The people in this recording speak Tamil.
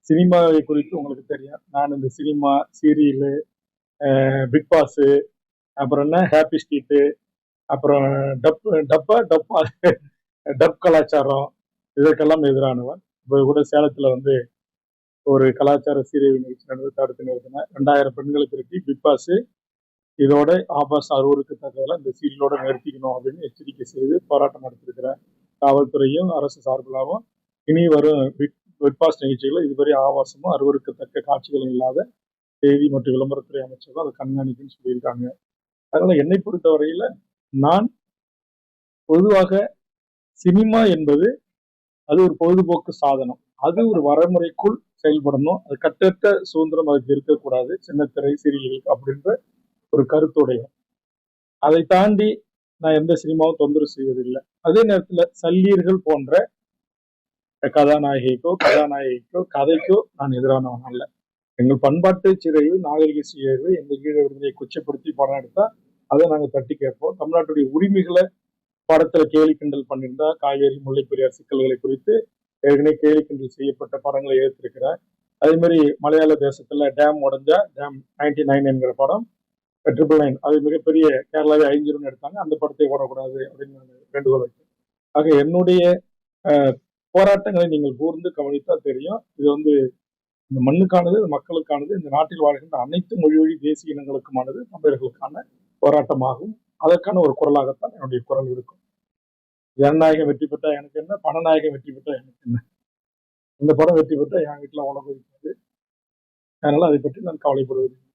சினிமாவை குறித்து உங்களுக்கு தெரியும். நான் இந்த சினிமா, சீரியலு, பிக் பாஸ், அப்புறம் என்ன ஹாப்பி ஸ்ட்ரீட்டு, அப்புறம் டப்பா டப் கலாச்சாரம் இதற்கெல்லாம் எதிரானவன். இப்போ கூட சேலத்துல வந்து ஒரு கலாச்சார சீரியல் நிகழ்ச்சி நடந்து தடுத்து நிறுத்தினேன். 2000 பெண்களுக்கு இருக்கு பிக் பாஸ். இதோட ஆபாச அருவருக்கு தக்கதெல்லாம் இந்த சீரியலோட நிறுத்திக்கணும் அப்படின்னு எச்சரிக்கை செய்து போராட்டம் நடத்திருக்கிறேன். காவல்துறையும் அரசு சார்பிலாகவும் இனி வரும் பிக் பாஸ் நிகழ்ச்சிகள் இதுவரை ஆபாசமும் அருவருக்கத்தக்க காட்சிகளும் இல்லாத செய்தி மற்றும் விளம்பரத்துறை அமைச்சரும் அதை கண்காணிக்குன்னு சொல்லியிருக்காங்க. அதனால என்னை பொறுத்த வரையில நான் பொதுவாக சினிமா என்பது அது ஒரு பொழுதுபோக்கு சாதனம். அது ஒரு வரைமுறைக்குள் செயல்படணும். அது கட்டற்ற சுதந்திரம் அதுக்கு இருக்கக்கூடாது. சின்னத்திரை சீரியல்களுக்கு அப்படின்ற ஒரு கருத்துடைய. அதை தாண்டி நான் எந்த சினிமாவும் தொந்தரவு செய்வதில்லை. அதே நேரத்துல சல்லீர்கள் போன்ற கதாநாயகிக்கோ கதைக்கோ நான் எதிரானவன் அல்ல. எங்கள் பண்பாட்டு சீரழிவு நாகரிக சீரழிவு எங்கள் கீழ விடுதலை கொச்சப்படுத்தி படம் எடுத்தா அதை நாங்க தட்டி கேட்போம். தமிழ்நாட்டுடைய உரிமைகளை படத்துல கேலி கிண்டல் பண்ணியிருந்தா காவேரி முல்லை பெரியார் சிக்கல்களை குறித்து ஏற்கனவே கேலி கிண்டல் செய்யப்பட்ட படங்களை ஏற்றிருக்கிறேன். அதே மாதிரி மலையாள தேசத்துல டேம் உடஞ்சா டேம் 99 என்கிற படம் 999 அது மிகப்பெரிய கேரளாவை அழிஞ்சிரும்னு எடுத்தாங்க. அந்த படத்தை ஓடக்கூடாது அப்படின்னு நான் வேண்டுகோள் வைத்தேன். ஆக என்னுடைய போராட்டங்களை நீங்கள் கூர்ந்து கவனித்தா தெரியும். இது வந்து இந்த மண்ணுக்கானது, மக்களுக்கானது, இந்த நாட்டில் வாழ்கின்ற அனைத்து மொழி வழி தேசிய இனங்களுக்குமானது, தமிழர்களுக்கான போராட்டமாகும். அதற்கான ஒரு குரலாகத்தான் என்னுடைய குரல் இருக்கும். ஜனநாயகம் வெற்றி பெற்றா எனக்கு என்ன, பணநாயகம் வெற்றி பெற்றா எனக்கு என்ன. இந்த படம் வெற்றி பெற்றா என் வீட்டுல உலகம் இருக்காது. அதனால அதை பற்றி நான் கவலைப்படுவதில்லை.